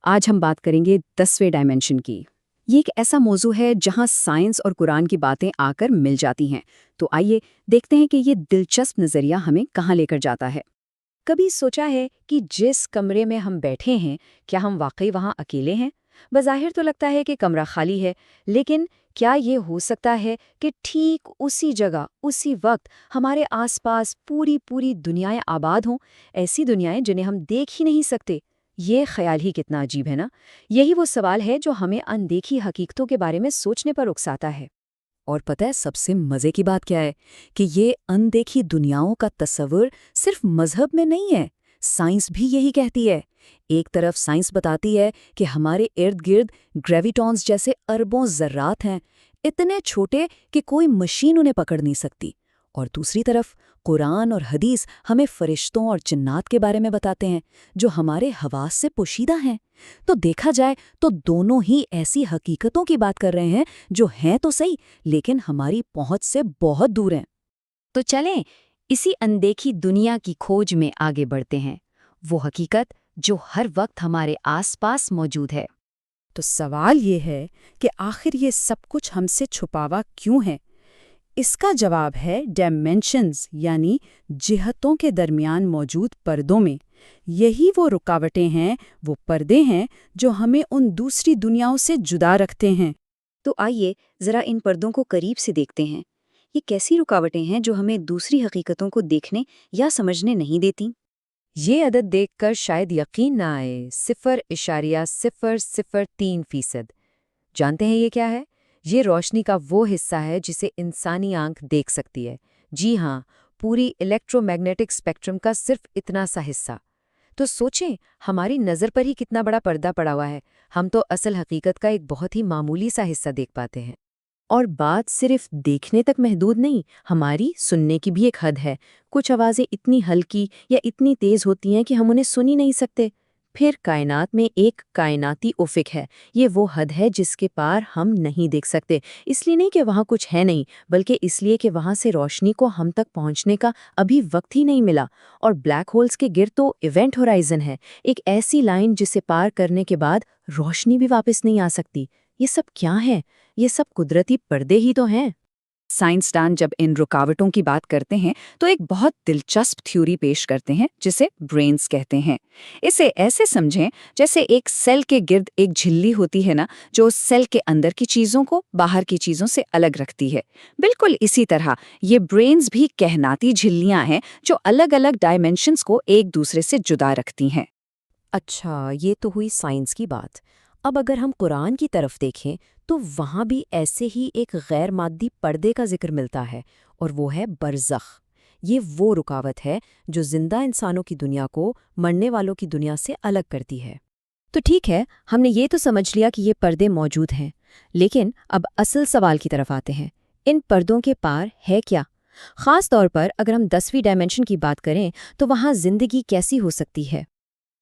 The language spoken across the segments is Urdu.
آج ہم بات کریں گے 10ویں ڈائمنشن کی۔ یہ ایک ایسا موضوع ہے جہاں سائنس اور قرآن کی باتیں آ کر مل جاتی ہیں۔ تو آئیے دیکھتے ہیں کہ یہ دلچسپ نظریہ ہمیں کہاں لے کر جاتا ہے۔ کبھی سوچا ہے کہ جس کمرے میں ہم بیٹھے ہیں کیا ہم واقعی وہاں اکیلے ہیں؟ بظاہر تو لگتا ہے کہ کمرہ خالی ہے، لیکن کیا یہ ہو سکتا ہے کہ ٹھیک اسی جگہ اسی وقت ہمارے آس پاس پوری دنیائیں آباد ہوں، ایسی دنیائیں جنہیں ہم دیکھ ہی نہیں سکتے؟ یہ خیال ہی کتنا عجیب ہے نا؟ یہی وہ سوال ہے جو ہمیں اندیکھی حقیقتوں کے بارے میں سوچنے پر اکساتا ہے۔ اور پتہ ہے سب سے مزے کی بات کیا ہے؟ کہ یہ اندیکھی دنیاؤں کا تصور صرف مذہب میں نہیں ہے، سائنس بھی یہی کہتی ہے۔ ایک طرف سائنس بتاتی ہے کہ ہمارے ارد گرد گریویٹونز جیسے اربوں ذرات ہیں، اتنے چھوٹے کہ کوئی مشین انہیں پکڑ نہیں سکتی، اور دوسری طرف قرآن اور حدیث ہمیں فرشتوں اور جنات کے بارے میں بتاتے ہیں جو ہمارے حواس سے پوشیدہ ہیں۔ تو دیکھا جائے تو دونوں ہی ایسی حقیقتوں کی بات کر رہے ہیں جو ہیں تو صحیح لیکن ہماری پہنچ سے بہت دور ہیں۔ تو چلیں اسی اندیکھی دنیا کی کھوج میں آگے بڑھتے ہیں، وہ حقیقت جو ہر وقت ہمارے آس پاس موجود ہے۔ تو سوال یہ ہے کہ آخر یہ سب کچھ ہم سے چھپاوا کیوں ہے؟ اس کا جواب ہے ڈائمینشنز، یعنی جہتوں کے درمیان موجود پردوں میں۔ یہی وہ رکاوٹیں ہیں، وہ پردے ہیں جو ہمیں ان دوسری دنیاؤں سے جدا رکھتے ہیں۔ تو آئیے ذرا ان پردوں کو قریب سے دیکھتے ہیں۔ یہ کیسی رکاوٹیں ہیں جو ہمیں دوسری حقیقتوں کو دیکھنے یا سمجھنے نہیں دیتی؟ یہ عدد دیکھ کر شاید یقین نہ آئے، 0.003%۔ جانتے ہیں یہ کیا ہے؟ یہ روشنی کا وہ حصہ ہے جسے انسانی آنکھ دیکھ سکتی ہے۔ جی ہاں، پوری الیکٹرو میگنیٹک اسپیکٹرم کا صرف اتنا سا حصہ۔ تو سوچیں ہماری نظر پر ہی کتنا بڑا پردہ پڑا ہوا ہے، ہم تو اصل حقیقت کا ایک بہت ہی معمولی سا حصہ دیکھ پاتے ہیں۔ اور بات صرف دیکھنے تک محدود نہیں، ہماری سننے کی بھی ایک حد ہے۔ کچھ آوازیں اتنی ہلکی یا اتنی تیز ہوتی ہیں کہ ہم انہیں سن ہی نہیں سکتے۔ پھر کائنات میں ایک کائناتی افق ہے، یہ وہ حد ہے جس کے پار ہم نہیں دیکھ سکتے، اس لیے نہیں کہ وہاں کچھ ہے نہیں، بلکہ اس لیے کہ وہاں سے روشنی کو ہم تک پہنچنے کا ابھی وقت ہی نہیں ملا۔ اور بلیک ہولز کے گرد تو ایونٹ ہورائزن ہے، ایک ایسی لائن جسے پار کرنے کے بعد روشنی بھی واپس نہیں آ سکتی۔ یہ سب کیا ہے؟ یہ سب قدرتی پردے ہی تو ہیں۔ سائنسدان جب ان رکاوٹوں کی بات کرتے ہیں تو ایک بہت دلچسپ تھیوری پیش کرتے ہیں جسے برینز کہتے ہیں۔ اسے ایسے سمجھیں جیسے ایک سیل کے گرد ایک جھلی ہوتی ہے نا، جو سیل کے اندر کی چیزوں کو باہر کی چیزوں سے الگ رکھتی ہے۔ بالکل اسی طرح یہ برینز بھی کائناتی جھلیاں ہیں جو الگ الگ ڈائمینشنز کو ایک دوسرے سے جدا رکھتی ہیں۔ اچھا، یہ تو ہوئی سائنس کی بات۔ اب اگر ہم قرآن کی طرف دیکھیں تو وہاں بھی ایسے ہی ایک غیر مادی پردے کا ذکر ملتا ہے، اور وہ ہے برزخ۔ یہ وہ رکاوٹ ہے جو زندہ انسانوں کی دنیا کو مرنے والوں کی دنیا سے الگ کرتی ہے۔ تو ٹھیک ہے، ہم نے یہ تو سمجھ لیا کہ یہ پردے موجود ہیں، لیکن اب اصل سوال کی طرف آتے ہیں، ان پردوں کے پار ہے کیا؟ خاص طور پر اگر ہم 10ویں ڈائمنشن کی بات کریں تو وہاں زندگی کیسی ہو سکتی ہے؟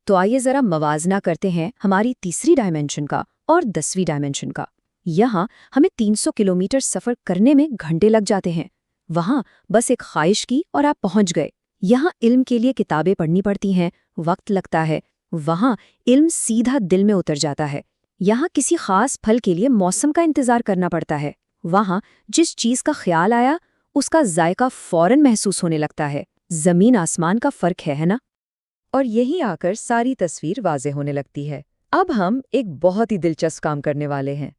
تو آئیے ذرا موازنہ کرتے ہیں ہماری تیسری ڈائمنشن کا اور 10ویں ڈائمنشن کا۔ یہاں ہمیں 300 کلومیٹر سفر کرنے میں گھنٹے لگ جاتے ہیں، وہاں بس ایک خواہش کی اور آپ پہنچ گئے۔ یہاں علم کے لیے کتابیں پڑھنی پڑتی ہیں، وقت لگتا ہے، وہاں علم سیدھا دل میں اتر جاتا ہے۔ یہاں کسی خاص پھل کے لیے موسم کا انتظار کرنا پڑتا ہے، وہاں جس چیز کا خیال آیا اس کا ذائقہ فوراً محسوس ہونے لگتا ہے۔ زمین آسمان کا فرق ہے نا؟ اور یہی آ کر ساری تصویر واضح ہونے لگتی ہے۔ اب ہم ایک بہت ہی دلچسپ کام کرنے والے ہیں۔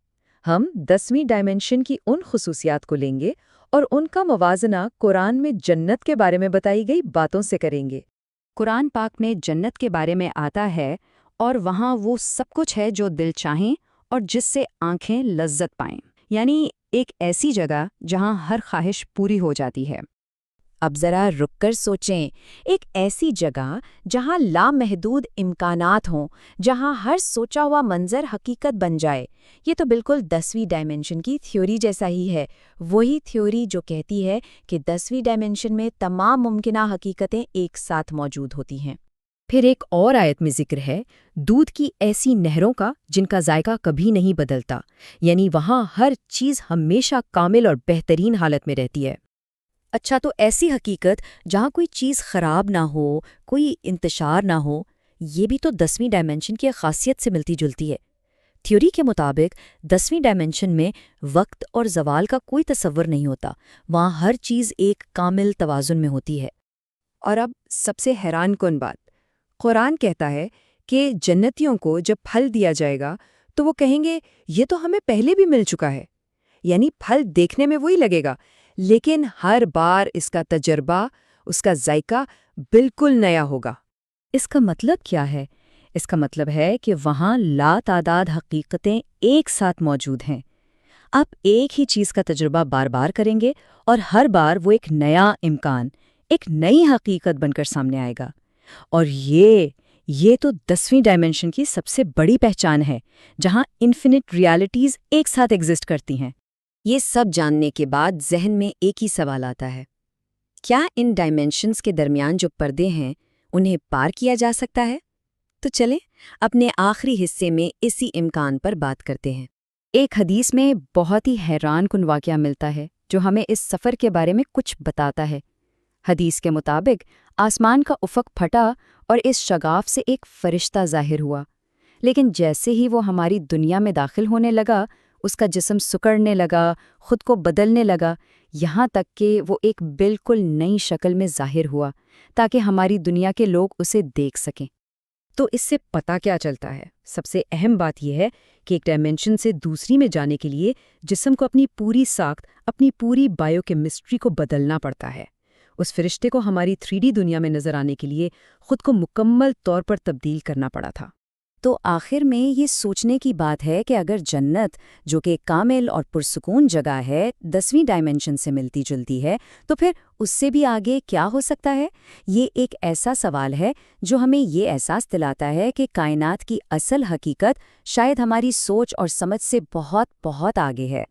ہم 10ویں ڈائمنشن کی ان خصوصیات کو لیں گے اور ان کا موازنہ قرآن میں جنت کے بارے میں بتائی گئی باتوں سے کریں گے۔ قرآن پاک میں جنت کے بارے میں آتا ہے اور وہاں وہ سب کچھ ہے جو دل چاہیں اور جس سے آنکھیں لذت پائیں، یعنی ایک ایسی جگہ جہاں ہر خواہش پوری ہو جاتی ہے۔ اب ذرا رک کر سوچیں، ایک ایسی جگہ جہاں لامحدود امکانات ہوں، جہاں ہر سوچا ہوا منظر حقیقت بن جائے۔ یہ تو بالکل 10ویں ڈائمنشن کی تھیوری جیسا ہی ہے، وہی تھیوری جو کہتی ہے کہ 10ویں ڈائمنشن میں تمام ممکنہ حقیقتیں ایک ساتھ موجود ہوتی ہیں۔ پھر ایک اور آیت میں ذکر ہے دودھ کی ایسی نہروں کا جن کا ذائقہ کبھی نہیں بدلتا، یعنی وہاں ہر چیز ہمیشہ کامل اور بہترین حالت میں رہتی ہے۔ اچھا، تو ایسی حقیقت جہاں کوئی چیز خراب نہ ہو، کوئی انتشار نہ ہو، یہ بھی تو 10ویں ڈائمینشن کی خاصیت سے ملتی جلتی ہے۔ تھیوری کے مطابق 10ویں ڈائمینشن میں وقت اور زوال کا کوئی تصور نہیں ہوتا، وہاں ہر چیز ایک کامل توازن میں ہوتی ہے۔ اور اب سب سے حیران کن بات، قرآن کہتا ہے کہ جنتیوں کو جب پھل دیا جائے گا تو وہ کہیں گے یہ تو ہمیں پہلے بھی مل چکا ہے، یعنی پھل دیکھنے میں وہی لگے گا لیکن ہر بار اس کا تجربہ، اس کا ذائقہ بالکل نیا ہوگا۔ اس کا مطلب کیا ہے؟ اس کا مطلب ہے کہ وہاں لا تعداد حقیقتیں ایک ساتھ موجود ہیں۔ آپ ایک ہی چیز کا تجربہ بار بار کریں گے اور ہر بار وہ ایک نیا امکان، ایک نئی حقیقت بن کر سامنے آئے گا۔ اور یہ تو 10ویں ڈائمینشن کی سب سے بڑی پہچان ہے، جہاں انفینٹ ریالٹیز ایک ساتھ ایگزسٹ کرتی ہیں۔ یہ سب جاننے کے بعد ذہن میں ایک ہی سوال آتا ہے، کیا ان ڈائمینشنز کے درمیان جو پردے ہیں انہیں پار کیا جا سکتا ہے؟ تو چلیں اپنے آخری حصے میں اسی امکان پر بات کرتے ہیں۔ ایک حدیث میں بہت ہی حیران کن واقعہ ملتا ہے جو ہمیں اس سفر کے بارے میں کچھ بتاتا ہے۔ حدیث کے مطابق آسمان کا افق پھٹا اور اس شگاف سے ایک فرشتہ ظاہر ہوا، لیکن جیسے ہی وہ ہماری دنیا میں داخل ہونے لگا، اس کا جسم سکڑنے لگا، خود کو بدلنے لگا، یہاں تک کہ وہ ایک بالکل نئی شکل میں ظاہر ہوا تاکہ ہماری دنیا کے لوگ اسے دیکھ سکیں۔ تو اس سے پتہ کیا چلتا ہے؟ سب سے اہم بات یہ ہے کہ ایک ڈائمینشن سے دوسری میں جانے کے لیے جسم کو اپنی پوری ساخت، اپنی پوری بائیو کیمسٹری کو بدلنا پڑتا ہے۔ اس فرشتے کو ہماری 3D دنیا میں نظر آنے کے لیے خود کو مکمل طور پر تبدیل کرنا پڑا تھا۔ تو آخر میں یہ سوچنے کی بات ہے کہ اگر جنت، جو کہ کامل اور پرسکون جگہ ہے، 10ویں ڈائمینشن سے ملتی جلتی ہے، تو پھر اس سے بھی آگے کیا ہو سکتا ہے؟ یہ ایک ایسا سوال ہے جو ہمیں یہ احساس دلاتا ہے کہ کائنات کی اصل حقیقت شاید ہماری سوچ اور سمجھ سے بہت بہت آگے ہے۔